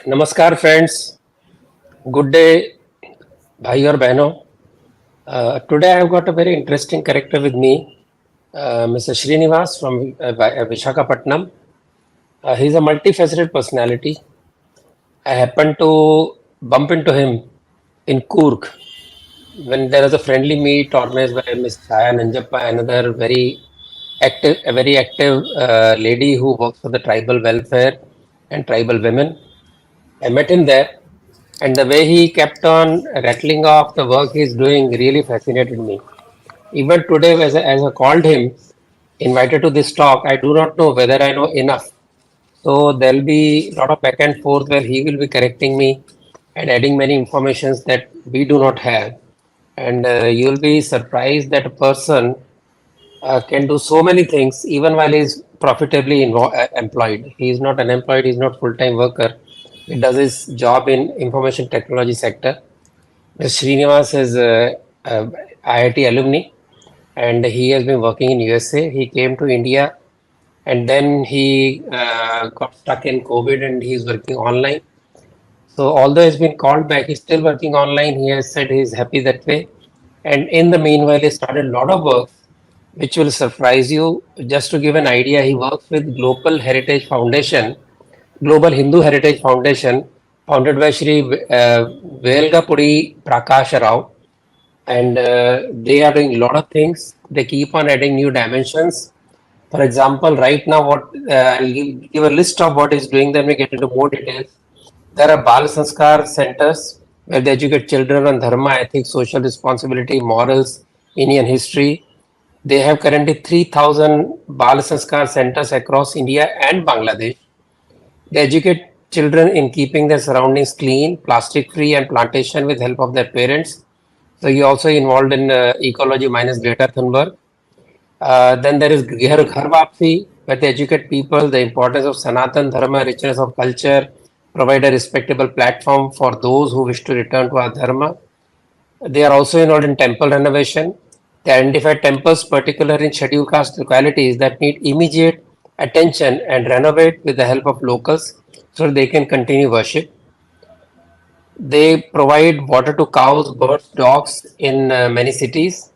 नमस्कार friends, good day भाई और बहनों. Today I have got a very interesting character with me, Mr. Srinivas from Visakhapatnam. He is a multifaceted personality. I happened to bump into him in Coorg when there was a friendly meet organized by Ms. Chaya Nanjappa, another very active lady who works for the tribal welfare and tribal women. I met him there, and the way he kept on rattling off the work he's doing really fascinated me. Even today, as I called him, invited to this talk, I do not know whether I know enough. So there'll be a lot of back and forth where he will be correcting me and adding many informations that we do not have. And you'll be surprised that a person can do so many things even while he's profitably employed. He is not unemployed, he's not full-time worker. He does his job in information technology sector. Mr. Srinivas is a IIT alumni and he has been working in USA. He came to India and then he got stuck in COVID and he's working online. So although he's been called back, he's still working online. He has said he's happy that way. And in the meanwhile, he started a lot of work which will surprise you. Just to give an idea, he works with Global Hindu Heritage Foundation, founded by Shri Velgapudi Prakash Rao. And they are doing a lot of things. They keep on adding new dimensions. For example, right now, I'll give a list of what is doing, then we get into more details. There are Balasamskar centers where they educate children on Dharma, ethics, social responsibility, morals, Indian history. They have currently 3,000 Balasamskar centers across India and Bangladesh. They educate children in keeping their surroundings clean, plastic free, and plantation with help of their parents. So he also involved in ecology minus Greta Thunberg. Then there is Gharwapsi, where they educate people the importance of Sanatana Dharma, richness of culture, provide a respectable platform for those who wish to return to our Dharma. They are also involved in temple renovation. They identify temples, particularly in scheduled caste localities, that need immediate attention and renovate with the help of locals so they can continue worship. They provide water to cows, birds, dogs in many cities.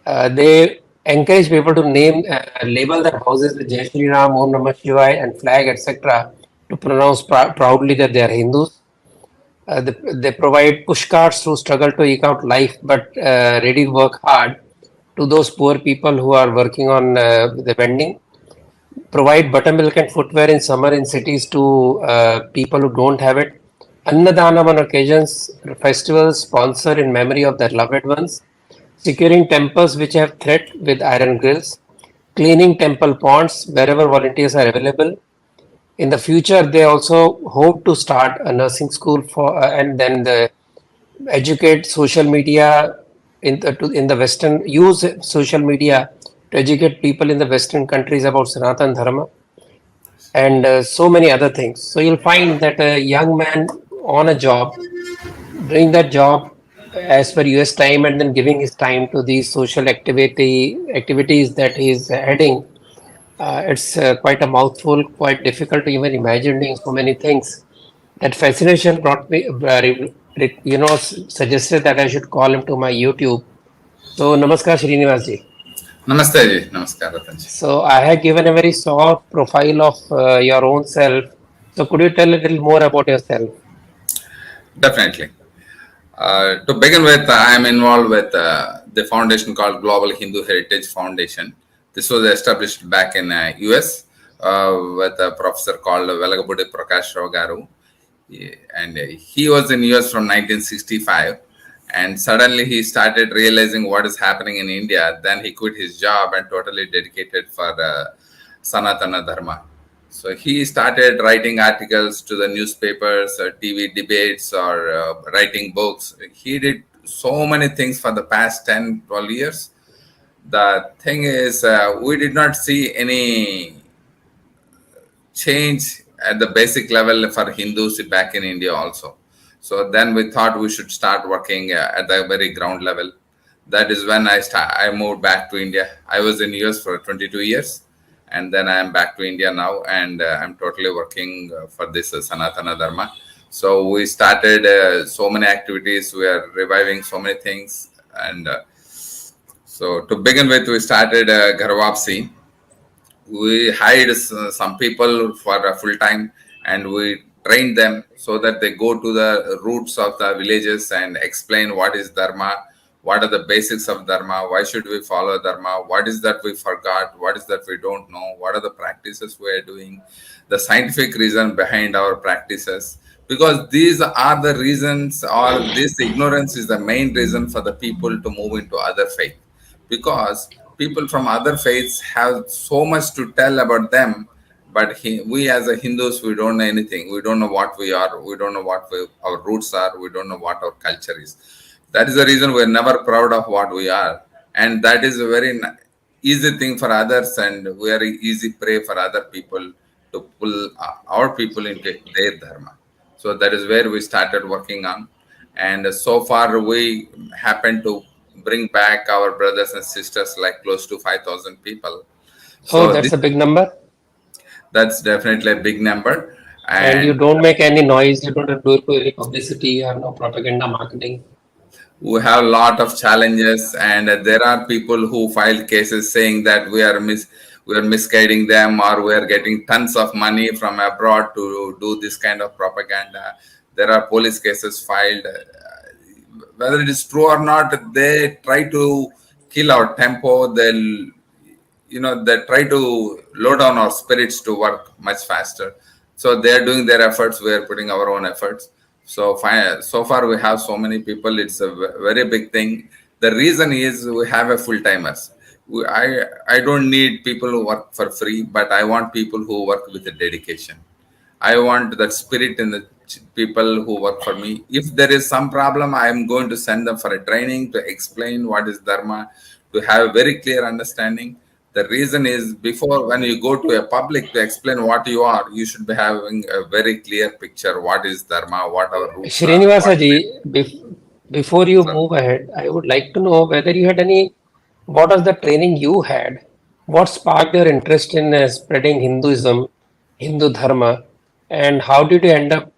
They encourage people to label their houses with Jai Shri Ram, Om Namah Shivaya, and flag, etc., to pronounce proudly that they are Hindus. They provide push carts who struggle to eke out life but ready to work hard to those poor people who are working on the vending. Provide buttermilk and footwear in summer in cities to people who don't have it. Annadanam on occasions, festivals sponsor in memory of their loved ones. Securing temples which have threat with iron grills. Cleaning temple ponds wherever volunteers are available. In the future, they also hope to start a nursing school and then educate social media in the Western, use social media to educate people in the Western countries about Sanatana Dharma and so many other things. So you'll find that a young man on a job, doing that job as per US time and then giving his time to these social activities that he's heading. It's quite a mouthful, quite difficult to even imagine doing so many things. That fascination brought me, suggested that I should call him to my YouTube. So, Namaskar, Srinivas ji. Namaste ji, namaskar Ratan ji. So, I have given a very soft profile of your own self. So, could you tell a little more about yourself? Definitely. To begin with, I am involved with the foundation called Global Hindu Heritage Foundation. This was established back in US with a professor called Velagapudi Prakash Rao Garu. And he was in US from 1965. And suddenly he started realizing what is happening in India. Then he quit his job and totally dedicated for Sanatana Dharma. So he started writing articles to the newspapers, or TV debates, or writing books. He did so many things for the past 10, 12 years. The thing is, we did not see any change at the basic level for Hindus back in India also. So then we thought we should start working at the very ground level. That is when I moved back to India. I was in US for 22 years. and then I am back to India now, and I'm totally working for this Sanatana Dharma. So we started so many activities. We are reviving so many things, and so to begin with, we started Gharwapsi. We hired some people for a full time, and we trained them so that they go to the roots of the villages and explain what is Dharma, what are the basics of Dharma, why should we follow Dharma, what is that we forgot, what is that we don't know, what are the practices we are doing, the scientific reason behind our practices. Because these are the reasons, or this ignorance is the main reason for the people to move into other faith, because people from other faiths have so much to tell about them, but we as a Hindus, we don't know anything. We don't know what we are. We don't know our roots are. We don't know what our culture is. That is the reason we're never proud of what we are, and that is a very easy thing for others, and very easy prey for other people to pull our people into their dharma. So that is where we started working on, and so far we happen to bring back our brothers and sisters, like close to 5,000 people. Oh, So that's a big number. that's definitely a big number. And you And don't make any noise, you don't do any publicity, you have no propaganda marketing. we have a lot of challenges, and there are people who file cases saying that we are misguiding them, or we are getting tons of money from abroad to do this kind of propaganda. There are police cases filed. Whether it is true or not, they try to kill our tempo. They try to low down our spirits to work much faster. So they are doing their efforts, we are putting our own efforts. So so far we have so many people, it's a very big thing. The reason is we have a full timers. I don't need people who work for free, but I want people who work with a dedication. I want that spirit in the people who work for me. If there is some problem, I am going to send them for a training to explain what is Dharma, to have a very clear understanding. The reason is, before, when you go to a public to explain what you are, you should be having a very clear picture what is Dharma, what our roots are, Srinivasa what ji, before you move ahead, I would like to know whether you had any, what was the training you had? What sparked your interest in spreading Hinduism, Hindu Dharma, and how did you end up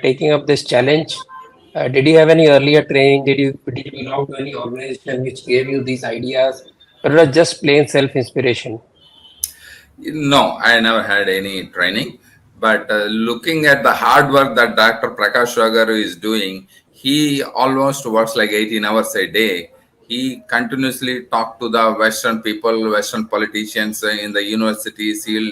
taking up this challenge? Did you have any earlier training? Did you belong to any organization which gave you these ideas, or it was just plain self-inspiration? No, I never had any training. But looking at the hard work that Dr. Prakash Ragaru is doing, he almost works like 18 hours a day. He continuously talk to the Western people, Western politicians in the universities. He'll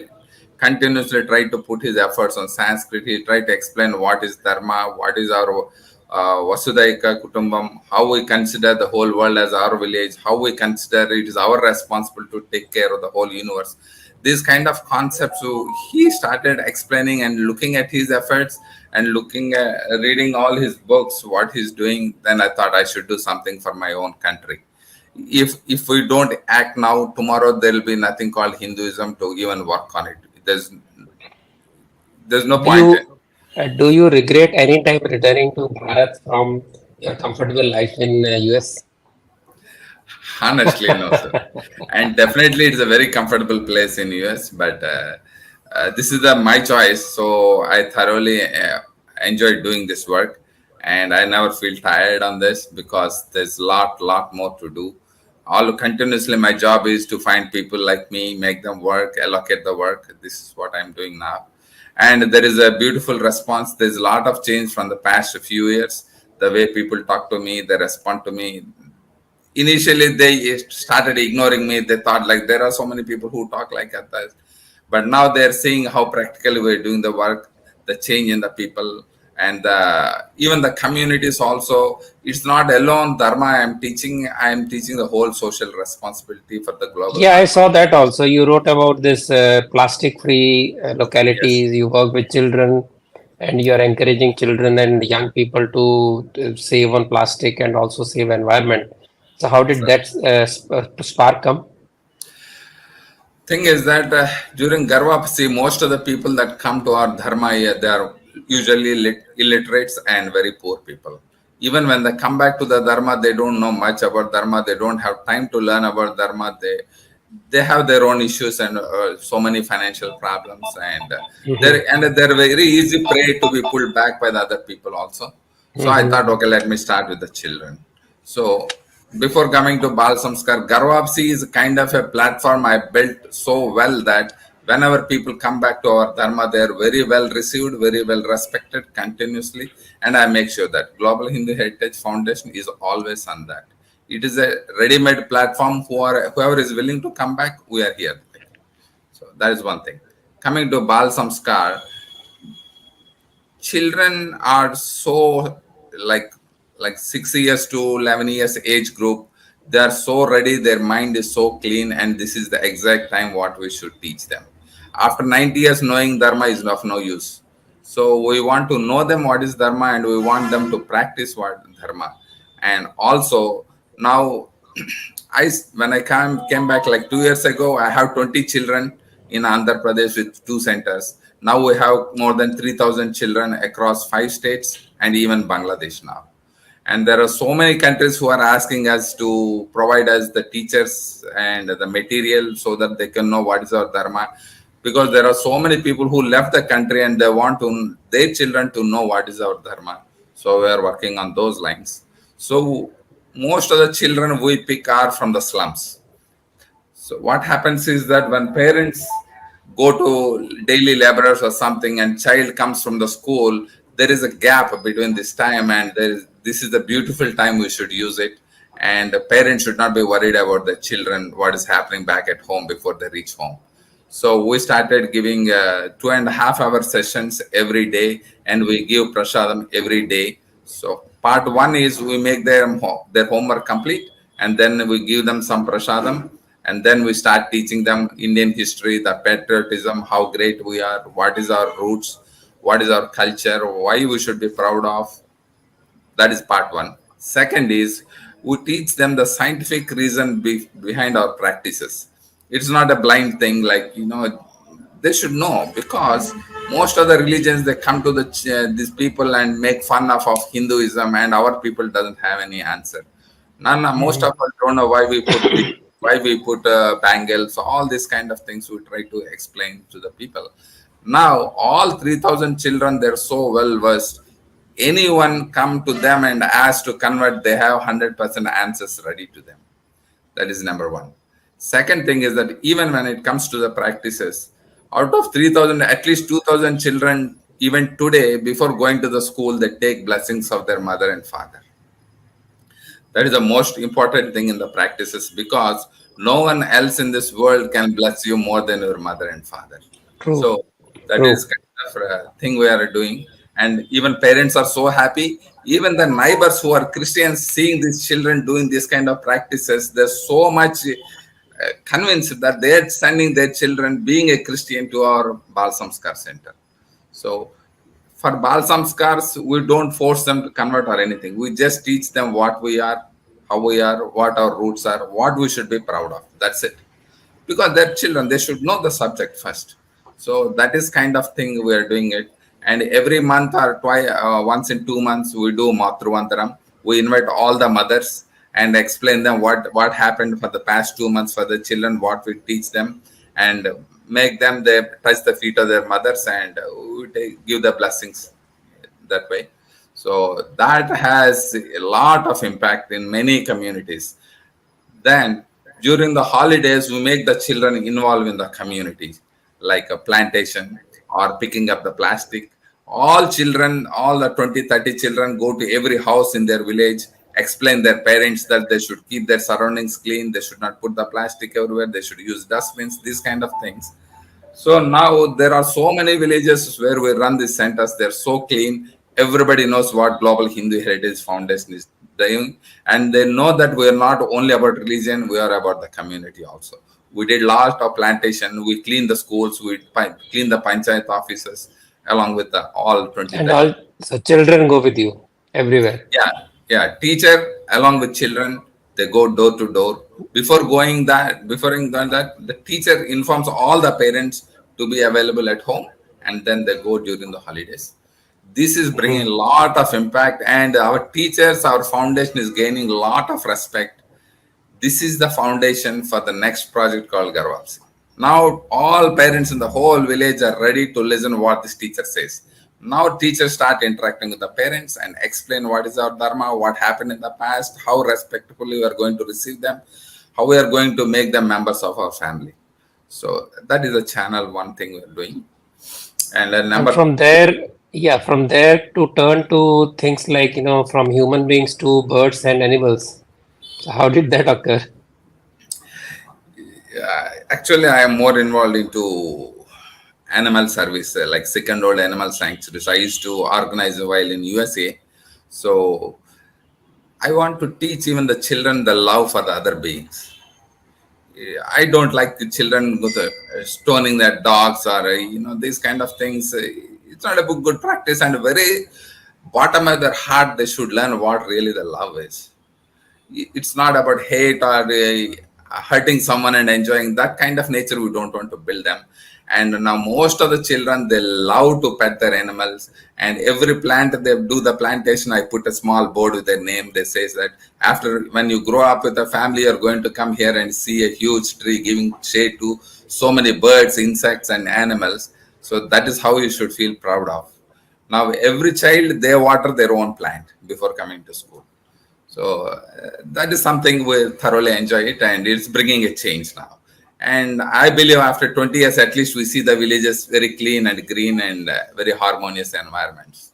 continuously try to put his efforts on Sanskrit. He'll try to explain what is Dharma, what is our Vasudaika Kutumbam, how we consider the whole world as our village, how we consider it is our responsibility to take care of the whole universe. These kind of concepts, so he started explaining and looking at his efforts, and looking at reading all his books, what he's doing. Then I thought I should do something for my own country. If we don't act now, tomorrow there will be nothing called Hinduism to even work on it. There's no Do point in. you do you regret any time returning to Bharat from your comfortable life in US? Honestly, no, sir. And definitely, it's a very comfortable place in US. But this is my choice. So I thoroughly enjoy doing this work, and I never feel tired on this, because there's lot more to do. All continuously, my job is to find people like me, make them work, allocate the work. This is what I'm doing now, and there is a beautiful response. There's a lot of change from the past few years. The way people talk to me, they respond to me. Initially they started ignoring me. They thought like there are so many people who talk like that, but now they're seeing how practically we're doing the work, the change in the people, and even the communities also. It's not alone Dharma I am teaching the whole social responsibility for the global Yeah, I Dharma. saw that also. You wrote about this plastic-free Yes, localities. You work with children, and you are encouraging children and young people to save on plastic and also save environment. So, how did sir. that spark come? Thing is that during Gharwapsi, most of the people that come to our Dharma, they are usually illiterates and very poor people. Even when they come back to the Dharma, they don't know much about Dharma. They don't have time to learn about Dharma. they have their own issues and so many financial problems, and Mhm. they're very easy prey to be pulled back by the other people also. So I Mhm. thought, okay, let me start with the children. So before coming to Balasamskar, Gharwapsi is kind of a platform I built so well that whenever people come back to our Dharma, they are very well received, very well respected continuously. And I make sure that Global Hindu Heritage Foundation is always on that. It is a ready-made platform. Whoever is willing to come back, we are here. So that is one thing. Coming to Bal Samskar, children are so like 6 years to 11 years age group, they are so ready, their mind is so clean, and this is the exact time what we should teach them. After 90 years, knowing Dharma is of no use. So we want to know them what is Dharma, and we want them to practice what Dharma. And also now when I came back like 2 years ago, I have 20 children in Andhra Pradesh with two centers. Now we have more than 3,000 children across 5 states and even Bangladesh now. And there are so many countries who are asking us to provide us the teachers and the material so that they can know what is our Dharma. Because there are so many people who left the country and they want their children to know what is our Dharma. So we are working on those lines. So most of the children we pick are from the slums. So what happens is that when parents go to daily laborers or something and child comes from the school, there is a gap between this time, and this is the beautiful time we should use it. And the parents should not be worried about the children, what is happening back at home before they reach home. So we started giving 2.5 hour sessions every day, and we give prasadam every day. So part one is we make their homework complete, and then we give them some prasadam, and then we start teaching them Indian history, the patriotism, how great we are, what is our roots, what is our culture, why we should be proud of. That is part one. Second is we teach them the scientific reason behind our practices. It's not a blind thing, like, they should know, because most of the religions they come to these people and make fun of Hinduism, and our people doesn't have any answer. Most Mhm. of us don't know why we put bangles, all these kind of things. We try to explain to the people. Now all 3,000 children, they're so well versed. Anyone come to them and ask to convert, they have 100% answers ready to them. That is number one. Second thing is that even when it comes to the practices, out of 3,000, at least 2,000 children, even today, before going to the school, they take blessings of their mother and father. That is the most important thing in the practices, because no one else in this world can bless you more than your mother and father. True. So that is True. kind of a thing we are doing. And even parents are so happy. Even the neighbors who are Christians seeing these children doing this kind of practices, they're so much convinced that they're sending their children being a Christian to our Bal Samskar center. So for Balsamskars, we don't force them to convert or anything. We just teach them what we are, how we are, what our roots are, what we should be proud of. That's it. Because they're children, they should know the subject first. So that is kind of thing we are doing it. And every month or twice, once in 2 months, we do Matruvantaram. We invite all the mothers and explain them what happened for the past 2 months for the children, what we teach them, and make them they touch the feet of their mothers, and give the blessings that way. So that has a lot of impact in many communities. Then during the holidays, we make the children involved in the community, like a plantation or picking up the plastic. All children, all the 20, 30 children go to every house in their village, explain their parents that they should keep their surroundings clean, they should not put the plastic everywhere, they should use dustbins, these kind of things. So now there are so many villages where we run these centers. They're so clean. Everybody knows what Global Hindu Heritage Foundation is doing, and they know that we are not only about religion; we are about the community also. We did lot of plantation. We clean the schools. We clean the panchayat offices along with the all 20, And 30. all so children go with you everywhere. Yeah, yeah. Teacher along with children, they go door to door. Before doing that, the teacher informs all the parents to be available at home, and then they go during the holidays. This is bringing a Mhm. lot of impact, and our teachers, our foundation is gaining a lot of respect. This is the foundation for the next project called Gharwapsi. Now all parents in the whole village are ready to listen what this teacher says. Now teachers start interacting with the parents and explain what is our Dharma, what happened in the past, how respectfully we are going to receive them, how we are going to make them members of our family. So that is the channel one thing we are doing. And then And number from there, yeah, from there to turn to things like, from human beings to birds and animals. So how did that occur? actually I am more involved into animal service, like second old animal sanctuaries. I used to organize a while in USA. So I want to teach even the children the love for the other beings. I don't like the children with, stoning their dogs or these kind of things. It's not a good practice, and very bottom of their heart they should learn what really the love is. It's not about hate or hurting someone and enjoying that kind of nature. We don't want to build them. And now most of the children, they love to pet their animals, and every plant they do the plantation, I put a small board with their name. They say that after, when you grow up with a family, you're going to come here and see a huge tree giving shade to so many birds, insects and animals. So that is how you should feel proud of. Now every child, they water their own plant before coming to school. So that is something we thoroughly enjoy it, and it's bringing a change now. And I believe after 20 years, at least, we see the villages very clean and green and very harmonious environments.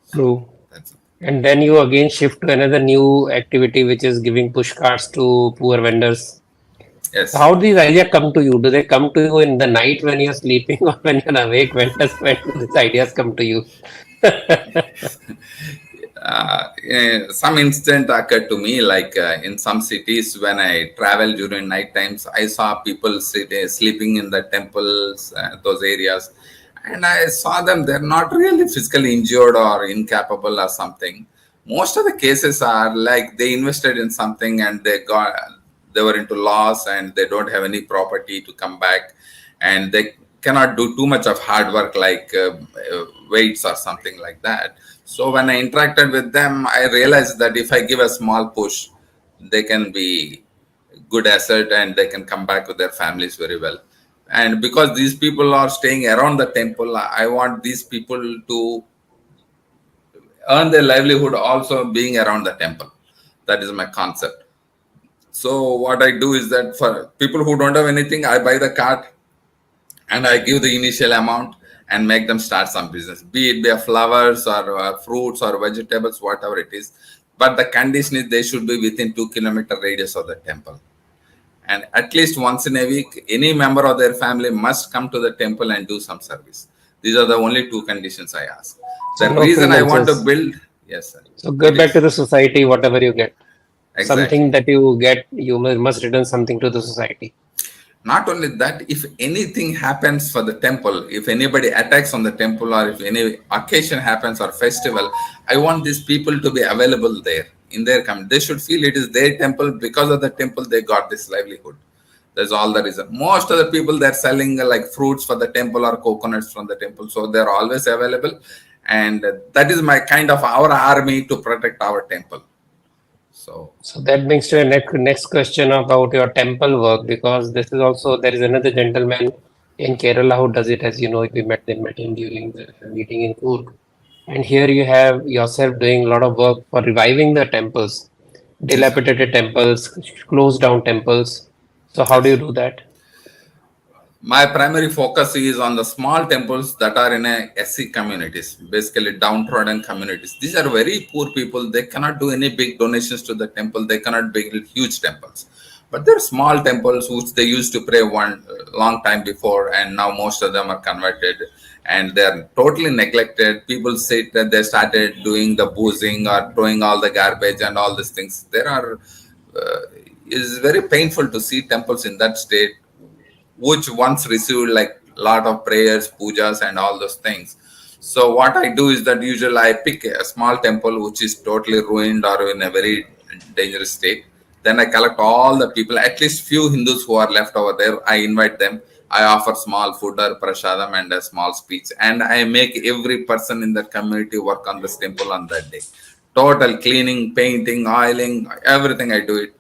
So True. that's it. And then you again shift to another new activity, which is giving push cards to poor vendors. So Yes. how do these ideas come to you? Do they come to you in the night when you're sleeping or when you're awake? When do these ideas come to you? Some instant occurred to me, like in some cities when I travel during night times, I saw people sleeping in the temples, those areas, and I saw them. They're not really physically injured or incapable or something. Most of the cases are like they invested in something and they were into loss, and they don't have any property to come back, and they cannot do too much of hard work like weights or something like that. So when I interacted with them, I realized that if I give a small push, they can be good asset and they can come back with their families very well. And because these people are staying around the temple, I want these people to earn their livelihood also being around the temple. That is my concept. So what I do is that for people who don't have anything, I buy the cart and I give the initial amount and make them start some business, be it flowers or fruits or vegetables, whatever it is. But the condition is they should be within 2 kilometer radius of the temple. And at least once in a week, any member of their family must come to the temple and do some service. These are the only two conditions I ask. So The no free reason I want to lunches. build, yes, sir, So go it back to is. the society, whatever you get. Something Exactly. that you get, you must return something to the society. Not only that, if anything happens for the temple, if anybody attacks on the temple or if any occasion happens or festival, I want these people to be available there in their community. They should feel it is their temple. Because of the temple they got this livelihood. That's all the reason. Most of the people, they're selling like fruits for the temple or coconuts from the temple, so they're always available. And that is my kind of our army to protect our temple. So So that brings to a next question about your temple work, because this is also, there is another gentleman in Kerala who does it. As you know, they met him during the meeting in Coorg. And here you have yourself doing a lot of work for reviving the temples, yes, sir. dilapidated temples, closed down temples. So how do you Yes. do that? My primary focus is on the small temples that are in a SC communities, basically downtrodden communities. These are very poor people. They cannot do any big donations to the temple. They cannot build huge temples. But there are small temples which they used to pray one long time before, and now most of them are converted and they are totally neglected. People say that they started doing the boozing or throwing all the garbage and all these things. There are, uh, it is very painful to see temples in that state which once received like lot of prayers, pujas, and all those things. So what I do is that usually I pick a small temple which is totally ruined or in a very dangerous state. Then I collect all the people, at least few Hindus who are left over there. I invite them. I offer small food or prasadam and a small speech, and I make every person in that community work on this temple on that day. Total cleaning, painting, oiling, everything I do it.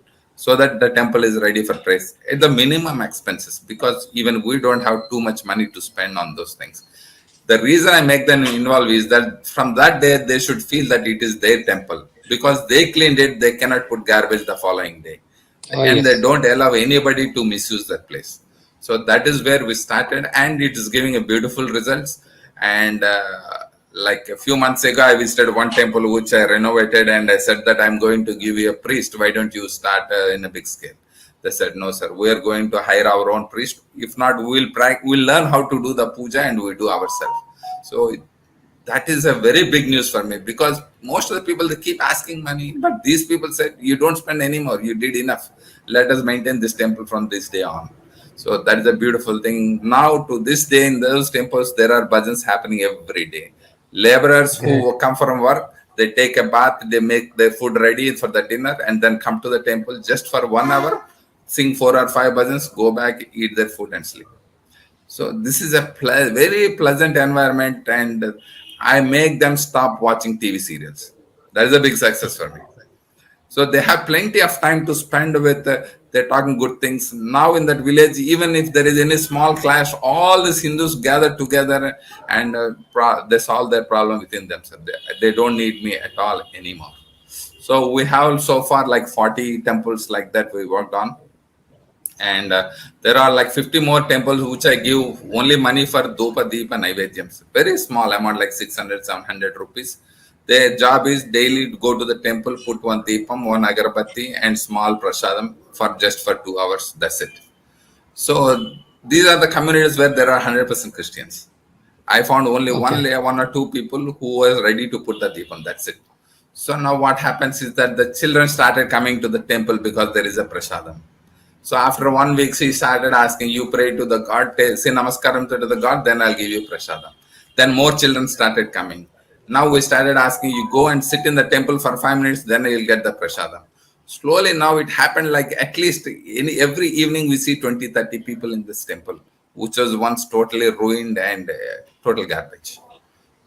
so that the temple is ready for praise at the minimum expenses, because even we don't have too much money to spend on those things. The reason I make them involved is that from that day they should feel that it is their temple, because they cleaned it. They cannot put garbage the following day, Oh, and they yes. don't allow anybody to misuse that place. So that is where we started, and it is giving a beautiful results. And like a few months ago, I visited one temple which I renovated, and I said that I'm going to give you a priest. Why don't you start in a big scale? They said, no, sir, we are going to hire our own priest. If not, we'll learn how to do the puja and we do ourselves. So that is a very big news for me, because most of the people, they keep asking money, but these people said, you don't spend anymore. You did enough. Let us maintain this temple from this day on. So that is a beautiful thing. Now to this day in those temples, there are bhajans happening every day. Laborers Okay. who come from work, they take a bath, they make their food ready for the dinner, and then come to the temple just for 1 hour, sing 4 or 5 bhajans, go back, eat their food, and sleep. So this is a very pleasant environment, and I make them stop watching TV serials. That is a big success for me. So they have plenty of time to spend with. They're talking good things. Now in that village, even if there is any small clash, all these Hindus gather together, and they solve their problem within themselves. They don't need me at all anymore. So we have so far like 40 temples like that we worked on, and there are like 50 more temples which I give only money for Dhupa Deepa Naivedyams. Very small amount, like 600, 700 rupees. Their job is daily go to the temple, put one Deepam, one Agarbatti, and small Prasadam for just for 2 hours. That's it. So these are the communities where there are 100% Christians. I found only Okay. one or two people who was ready to put the Deepam. That's it. So now what happens is that the children started coming to the temple because there is a prasadam. So after 1 week, she started asking, you pray to the God, say namaskaram to the God, then I'll give you prasadam. Then more children started coming. Now we started asking, you go and sit in the temple for 5 minutes, then you'll get the prasadam. Slowly now it happened like at least every evening we see 20, 30 people in this temple, which was once totally ruined and total garbage.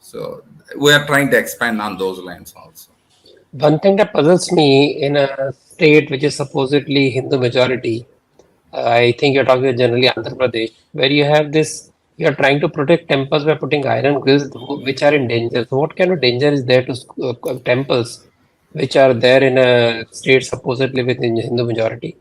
So we are trying to expand on those lines also. One thing that puzzles me in a state which is supposedly Hindu majority, I think you're talking generally Andhra Pradesh, where you have this, you're trying to protect temples by putting iron grills which are in danger. So, what kind of danger is there to temples which are there in a state supposedly within Hindu majority?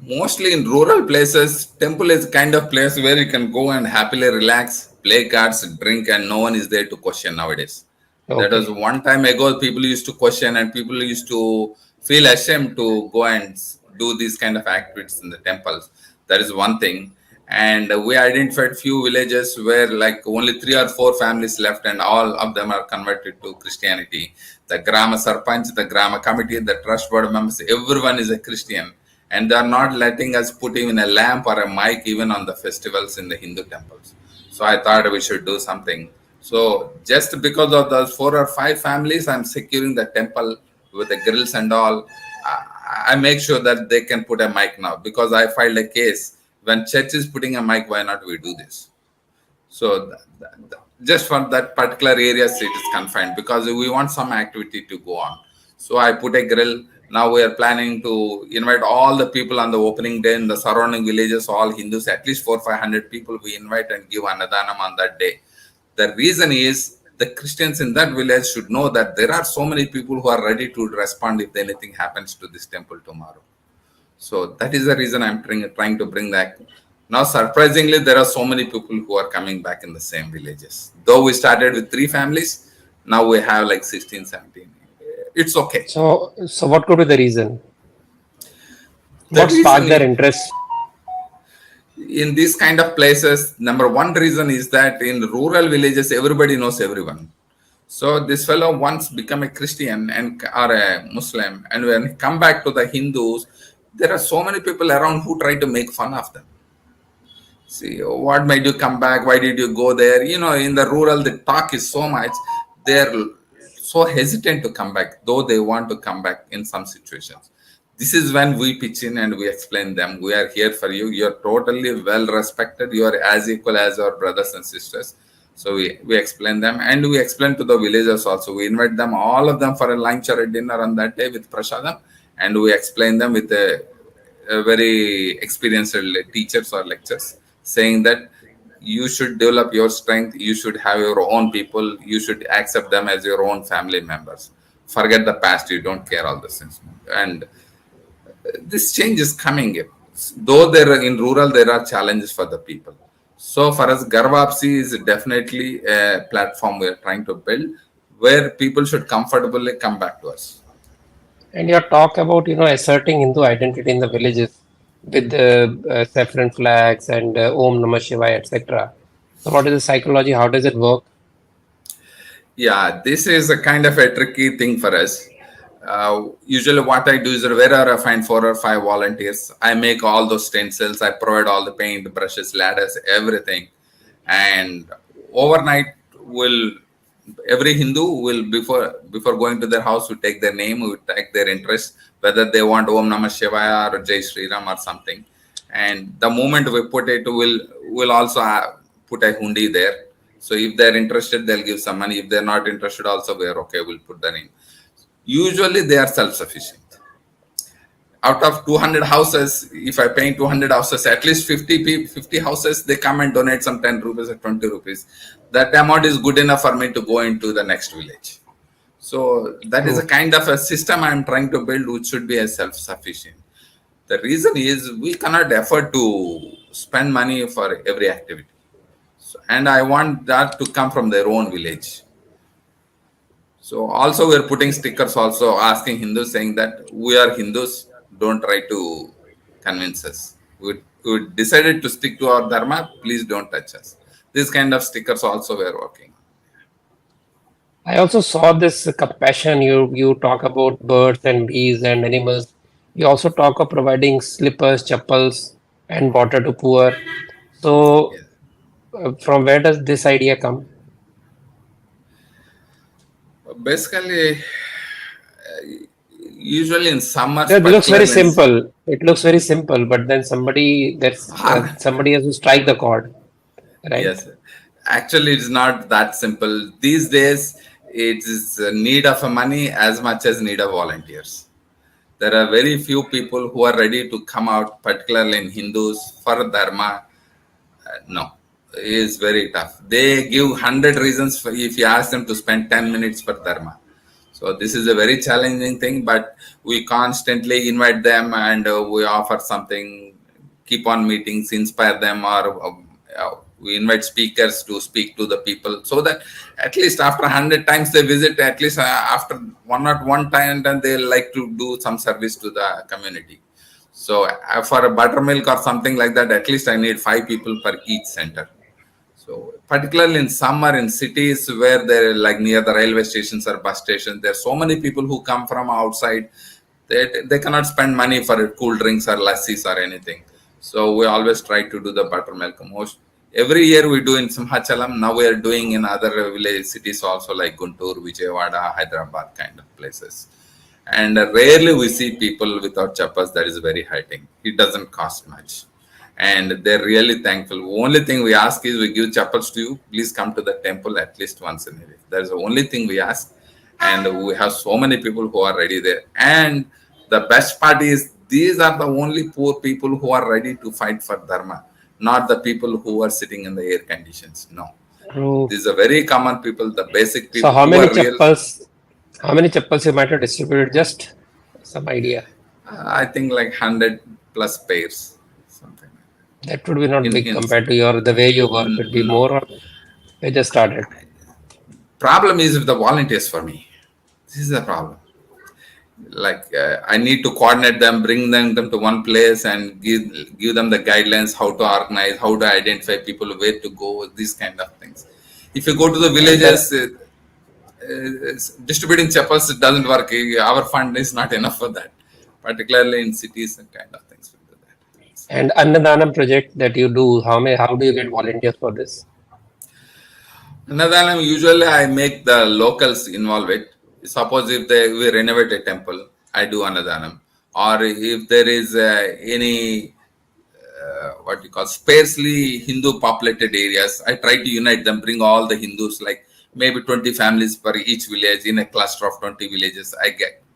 Mostly in rural places, temple is kind of place where you can go and happily relax, play cards, drink, and no one is there to question nowadays. That was Okay. one time ago, people used to question and people used to feel ashamed to go and do these kind of activities in the temples. That is one thing. And we identified few villages where like only 3 or 4 families left, and all of them are converted to Christianity. The Grama Sarpanch, the Grama Committee, the trust board members, everyone is a Christian, and they are not letting us put even a lamp or a mic even on the festivals in the Hindu temples. So I thought we should do something. So just because of those 4 or 5 families, I'm securing the temple with the grills and all. I make sure that they can put a mic now, because I filed a case. When church is putting a mic, why not we do this? So just for that particular area, it is confined because we want some activity to go on. So I put a grill. Now we are planning to invite all the people on the opening day in the surrounding villages, all Hindus, at least 400-500 people we invite and give Annadanam on that day. The reason is the Christians in that village should know that there are so many people who are ready to respond if anything happens to this temple tomorrow. So that is the reason I'm trying to bring that. Now, surprisingly, there are so many people who are coming back in the same villages. Though we started with 3 families, now we have like 16, 17. It's okay. So what could be the reason? The What reason sparked their is, interest? in these kind of places, number one reason is that in rural villages, everybody knows everyone. So this fellow once become a Christian and or a Muslim, and when he come back to the Hindus, there are so many people around who try to make fun of them. See, what made you come back? Why did you go there? In the rural, the talk is so much. They're so hesitant to come back, though they want to come back in some situations. This is when we pitch in and we explain them. We are here for you. You're totally well respected. You are as equal as our brothers and sisters. So we explain them, and we explain to the villagers also. We invite them, all of them, for a lunch or a dinner on that day with prasadam, and we explain them with a very experienced teachers or lectures, saying that you should develop your strength, you should have your own people, you should accept them as your own family members. Forget the past, you don't care all these things. And this change is coming. Though there are in rural, there are challenges for the people. So for us, Gharwapsi is definitely a platform we are trying to build where people should comfortably come back to us. And your talk about, asserting Hindu identity in the villages with the saffron flags and Om Namah Shivaya, etc. So, what is the psychology? How does it work? Yeah, this is a kind of a tricky thing for us. Usually, what I do is wherever I find 4 or 5 volunteers, I make all those stencils, I provide all the paint, brushes, ladders, everything. And overnight, will every Hindu will before going to their house, we take their name, we take their interest, whether they want Om Namah Shivaya or Jai Shri Ram or something. And the moment we put it, will also put a hundi there. So if they're interested, they'll give some money. If they're not interested, also we're okay. We'll put the name. Usually they are self-sufficient. Out of 200 houses, if I paint 200 houses, at least 50 houses, they come and donate some 10 rupees or 20 rupees. That amount is good enough for me to go into the next village. So that is a kind of a system I'm trying to build, which should be a self-sufficient. The reason is we cannot afford to spend money for every activity. So, and I want that to come from their own village. So also we're putting stickers also asking Hindus, saying that we are Hindus, don't try to convince us. We decided to stick to our Dharma, please don't touch us. This kind of stickers also we're working. I also saw this compassion. You talk about birds and bees and animals. You also talk of providing slippers, chappals, and water to poor. So, Yes. from where does this idea come? Basically, usually in summers, It looks very particularly in simple. It looks very simple, but then somebody has to strike the chord, right? yes, actually, it's not that simple. These days, it is a need of money as much as need of volunteers. There are very few people who are ready to come out, particularly in Hindus, for Dharma. No, it is very tough. They give 100 reasons for, if you ask them to spend 10 minutes for Dharma. So this is a very challenging thing, but we constantly invite them and we offer something, keep on meetings, inspire them, or we invite speakers to speak to the people, so that at least after 100 times they visit, at least after one time, then they like to do some service to the community. So for a buttermilk or something like that, at least I need 5 people per each center. So particularly in summer in cities where they're like near the railway stations or bus stations, there are so many people who come from outside that they cannot spend money for cool drinks or lassis or anything. So we always try to do the buttermilk. Most every year we do in Simhachalam. Now we are doing in other village cities also, like Guntur, Vijayawada, Hyderabad kind of places. And rarely we see people without chappas. That is very hurting. It doesn't cost much. And they're really thankful. Only thing we ask is we give chappals to you. Please come to the temple at least once in a week. That's the only thing we ask. And we have so many people who are ready there. And the best part is these are the only poor people who are ready to fight for Dharma, not the people who are sitting in the air conditions. No. True. These are very common people, the basic So, people who are real. how many chappals you might have distributed? Just some idea. I think like 100 plus pairs, something. That would be not big In compared to the way you work. It'd be no. more. Or they just started. Problem is with the volunteers for me. This is the problem. Like I need to coordinate them, bring them to one place, and give them the guidelines how to organize, how to identify people, where to go, these kind of things. If you go to the And villages, distributing chapels, it doesn't work. Our fund is not enough for that, particularly in cities and kind of things. We do that. and Annadhanam project that you do, how do you get volunteers for this? Another, usually I make the locals involve it. Suppose if we renovate a temple, I do Anadhanam. Or if there is any what you call sparsely Hindu populated areas, I try to unite them, bring all the Hindus, like maybe 20 families per each village in a cluster of 20 villages.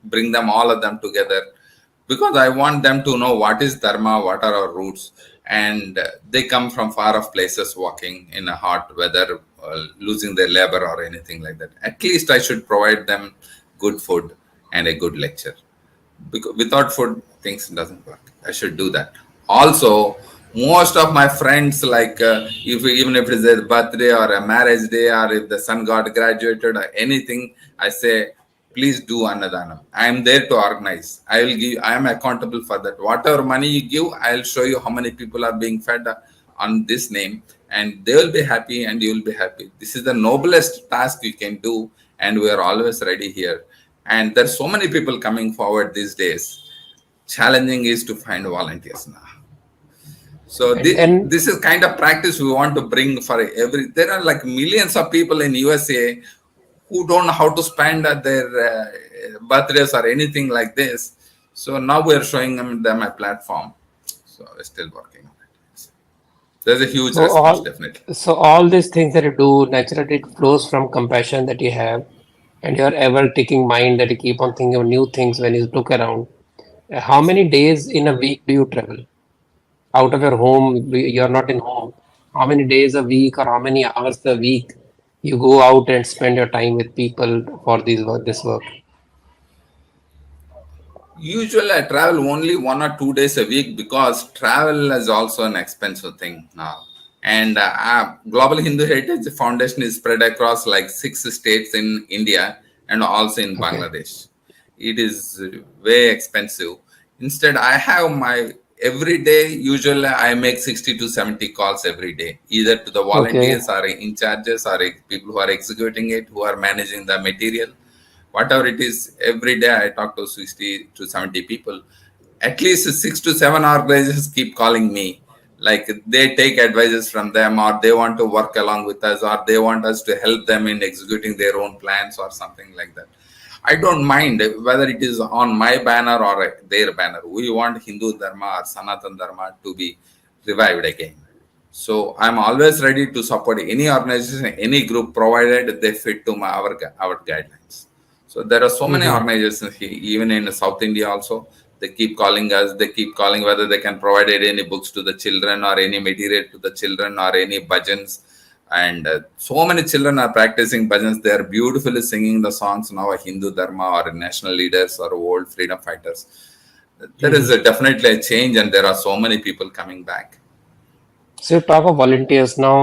Bring them all of them together. because I want them to know what is Dharma, what are our roots, and they come from far off places, walking in a hot weather, losing their labor or anything like that. At least I should provide them good food and a good lecture, because without food things doesn't work. I should do that. Also, most of my friends, like if even if it's a birthday or a marriage day, or if the son got graduated or anything, I say, please do annadanam. I am there to organize. I will give, I am accountable for that. Whatever money you give, I'll show you how many people are being fed on this name, and they will be happy and you will be happy. This is the noblest task you can do, and we are always ready here. And there's so many people coming forward these days. Challenging is to find volunteers now. So And this is kind of practice we want to bring for every. There are like millions of people in USA who don't know how to spend their birthdays or anything like this. So now we're showing them a platform. So we're still working on it. There's a huge so response, all definitely. so all these things that you do naturally it flows from compassion that you have and your ever taking mind that you keep on thinking of new things when you look around. How many days in a week do you travel out of your home? You're not in home. How many days a week or how many hours a week you go out and spend your time with people for this work? Usually, I travel only 1 or 2 days a week, because travel is also an expensive thing now. And Global Hindu Heritage Foundation is spread across like 6 states in India and also in Okay. Bangladesh. It is way expensive. Instead, I have my every day. Usually, I make 60 to 70 calls every day, either to the Okay. volunteers or in charges or people who are executing it, who are managing the material, whatever it is. Every day I talk to 60 to 70 people. At least 6 to 7 organizations keep calling me, like they take advices from them, or they want to work along with us, or they want us to help them in executing their own plans or something like that. I don't mind whether it is on my banner or their banner. We want Hindu Dharma or Sanatan Dharma to be revived again. So I'm always ready to support any organization, any group, provided they fit to our guidelines. So there are so many Hmm. organizations here, even in South India also. They keep calling us. They keep calling whether they can provide any books to the children, or any material to the children, or any bhajans. And so many children are practicing bhajans. They are beautifully singing the songs now, Hindu Dharma or national leaders or old freedom fighters. There is Hmm. definitely a change, and there are so many people coming back. So you talk of volunteers now.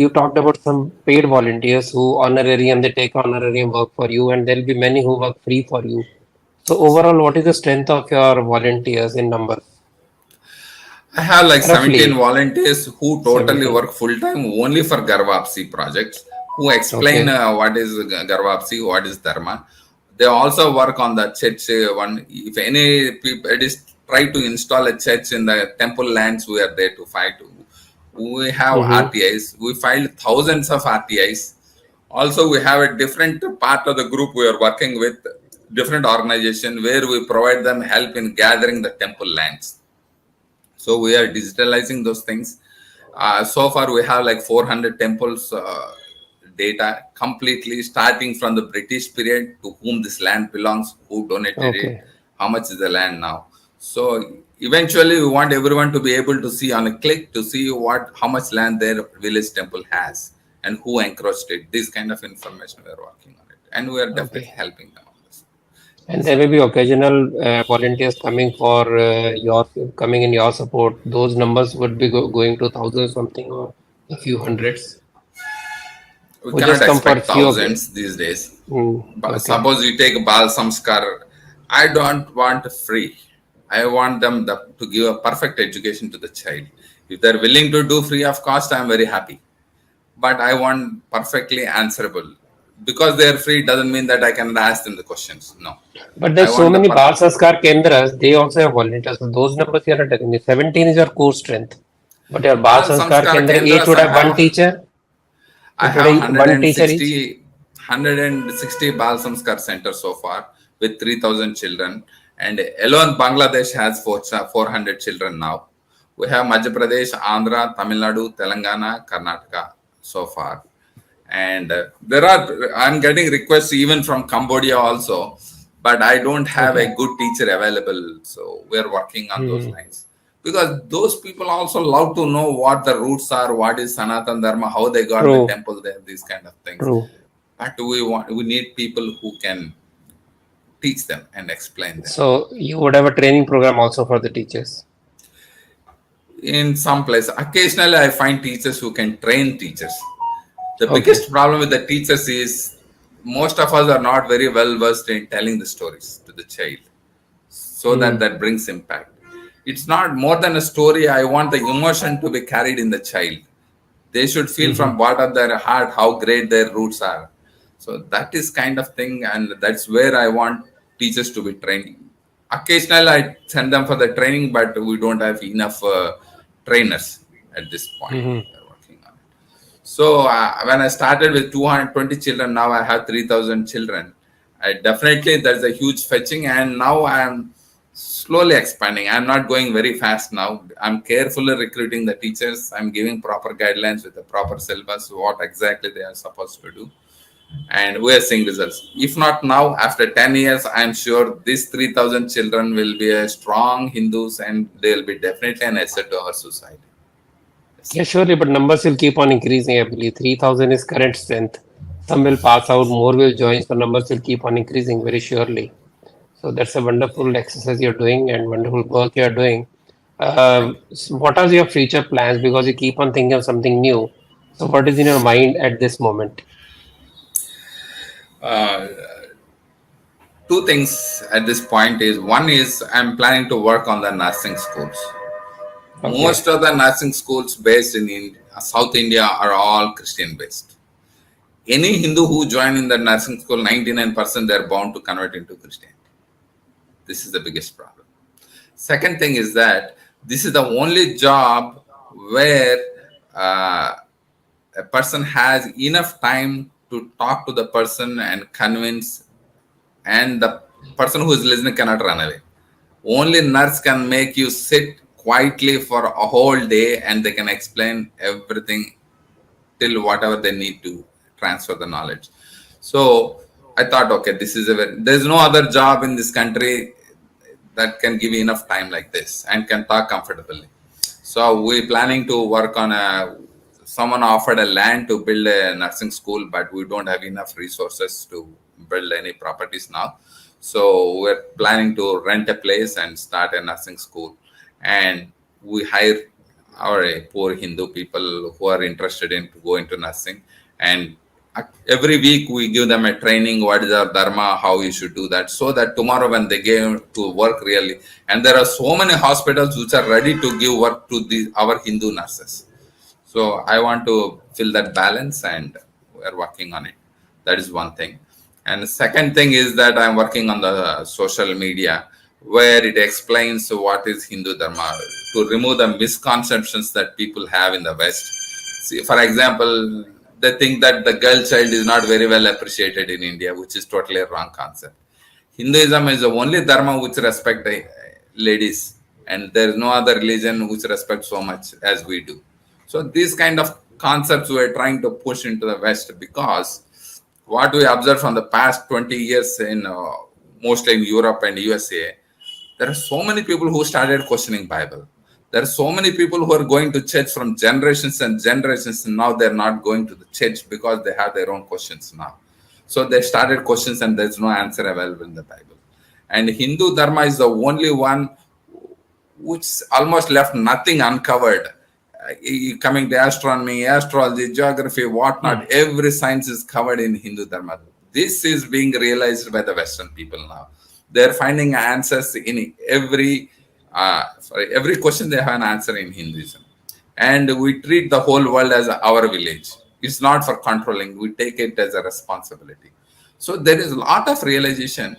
You talked about some paid volunteers who honorarium they take honorarium work for you, and there'll be many who work free for you. So overall, what is the strength of your volunteers in numbers? I have like 17 Roughly volunteers who totally 17. work full time only for Gharwapsi projects, who explain Okay. what is Gharwapsi, what is Dharma. They also work on the church one. If any people it is try to install a church in the temple lands, we are there to fight. We have Mm-hmm. RTIs. We filed thousands of RTIs. Also, we have a different part of the group we are working with, different organization, where we provide them help in gathering the temple lands. So we are digitalizing those things. So far, we have like 400 temples data, completely starting from the British period, to whom this land belongs, who donated it, Okay. how much is the land now. So eventually, we want everyone to be able to see on a click, to see how much land their village temple has and who encroached it. This kind of information we are working on it, and we are definitely Okay. helping them on this. And there may be occasional volunteers coming in your support. Those numbers would be going to thousands something or a few hundreds We who cannot just come for a expect few of. thousands these days. But Okay. suppose you take Balasamskar, I don't want free. I want them to give a perfect education to the child. If they're willing to do free of cost, I'm very happy. But I want perfectly answerable. Because they're free doesn't mean that I can ask them the questions. No. But I there's so want the many Bal perfect. Sanskar Kendras, they also have volunteers. So those numbers you are not taking. 17 is your core strength. But your Bal Bal Sanskar Samskar Kendra each Kendras, would have one teacher. I It would have have one teacher each. 160 Bal Samskar centers so far with 3,000 children. And alone Bangladesh has 400 children now. We have Madhya Pradesh, Andhra, Tamil Nadu, Telangana, Karnataka so far. And I'm getting requests even from Cambodia also. but I don't have a Okay. good teacher available. So we're working on those Hmm. lines, because those people also love to know what the roots are, what is Sanatana Dharma, how they got the True. temple there, these kind of things. True. But we need people who can teach them and explain them. So you would have a training program also for the teachers. In some place, occasionally I find teachers who can train teachers. The Okay. biggest problem with the teachers is most of us are not very well versed in telling the stories to the child, so that Hmm. that brings impact. It's not more than a story. I want the emotion to be carried in the child. They should feel Hmm. from bottom of their heart how great their roots are. So that is kind of thing, and that's where I want teachers to be trained. Occasionally I send them for the training, but we don't have enough trainers at this point. Hmm. We're working on it. So when I started with 220 children, now I have 3,000 children. I definitely, there's a huge fetching, and now I'm slowly expanding. I'm not going very fast now. I'm carefully recruiting the teachers. I'm giving proper guidelines with the proper syllabus, what exactly they are supposed to do, and we are seeing results. If not now, after 10 years, I'm sure these 3,000 children will be a strong Hindus, and they'll be definitely an asset to our society. Yes. Yeah, surely, but numbers will keep on increasing. I believe 3,000 is current strength. Some will pass out, more will join, so numbers will keep on increasing very surely. So that's a wonderful exercise you're doing and wonderful work you're doing. Thank you. So what are your future plans? Because you keep on thinking of something new. So what is in your mind at this moment? Uh, Two things at this point is, one is I'm planning to work on the nursing schools. Okay. Most of the nursing schools based in South India are all Christian based. Any Hindu who join in the nursing school, 99% they're bound to convert into Christianity. This is the biggest problem. Second thing is that this is the only job where uh, a person has enough time to talk to the person and convince, and the person who is listening cannot run away. Only nurse can make you sit quietly for a whole day, and they can explain everything till whatever they need to transfer the knowledge. So I thought, okay, this is there's no other job in this country that can give you enough time like this and can talk comfortably. So we're planning to work on a. Someone offered a land to build a nursing school, but we don't have enough resources to build any properties now. So we're planning to rent a place and start a nursing school, and we hire our poor Hindu people who are interested in to go into nursing, and every week we give them a training, what is our dharma, how you should do that, so that tomorrow when they go to work really, and there are so many hospitals which are ready to give work to our Hindu nurses. So I want to fill that balance, and we're working on it. That is one thing. And the second thing is that I'm working on the social media, where it explains what is Hindu dharma, to remove the misconceptions that people have in the West. See, for example, they think that the girl child is not very well appreciated in India, which is totally a wrong concept. Hinduism is the only dharma which respect ladies, and there is no other religion which respects so much as we do. So these kind of concepts we are trying to push into the West, because what we observe from the past 20 years in mostly in Europe and USA, there are so many people who started questioning Bible. There are so many people who are going to church from generations and generations, and now they're not going to the church because they have their own questions now. So they started questions, and there's no answer available in the Bible. And Hindu Dharma is the only one which almost left nothing uncovered. Coming to astronomy, astrology, geography, Hmm. whatnot, every science is covered in Hindu Dharma. This is being realized by the Western people now. They're finding answers in every question they have an answer in Hinduism. And we treat the whole world as our village. It's not for controlling, we take it as a responsibility. So there is a lot of realization.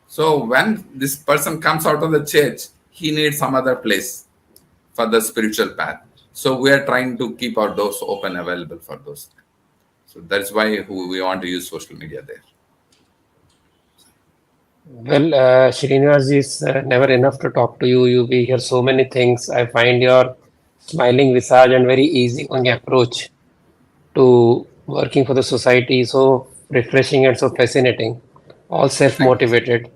So when this person comes out of the church, he needs some other place for the spiritual path. So we are trying to keep our doors open, available for those. So that's why we want to use social media there. Well, Srinivas, it's never enough to talk to you. We hear so many things. I find your smiling visage and very easygoing approach to working for the society so refreshing and so fascinating. All Thank you. self-motivated.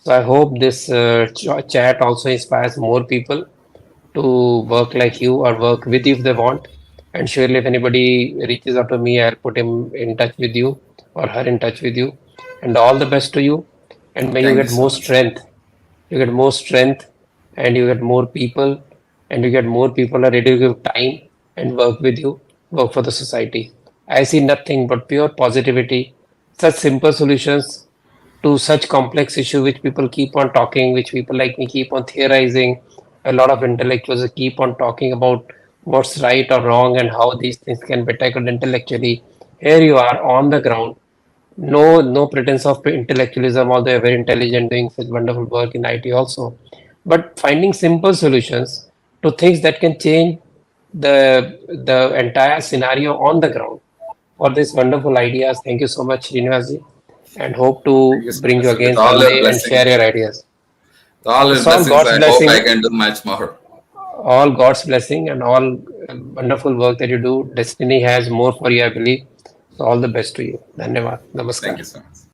So I hope this chat also inspires more people to work like you or work with you if they want. And surely, if anybody reaches out to me, I'll put him in touch with you or her in touch with you. And all the best to you. And may you Thank you get so more much. strength. You get more strength and you get more people, and you get more people are ready to give time and work with you, work for the society. I see nothing but pure positivity, such simple solutions to such complex issue which people keep on talking, which people like me keep on theorizing. A lot of intellectuals keep on talking about what's right or wrong and how these things can be tackled intellectually. Here you are on the ground, no pretense of intellectualism, although you're very intelligent doing such wonderful work in IT also. But finding simple solutions to things that can change the entire scenario on the ground for these wonderful ideas. Thank you so much, Srinivas, and hope Thank to you so bring much. you With again all your someday and share blessings, your ideas. with all your It's all blessings, God's I hope I blessing, can do much more. all God's blessing, and all wonderful work that you do. Destiny has more for you, I believe. So all the best to you. Dhanyavad. Thank Namaskar. you so much.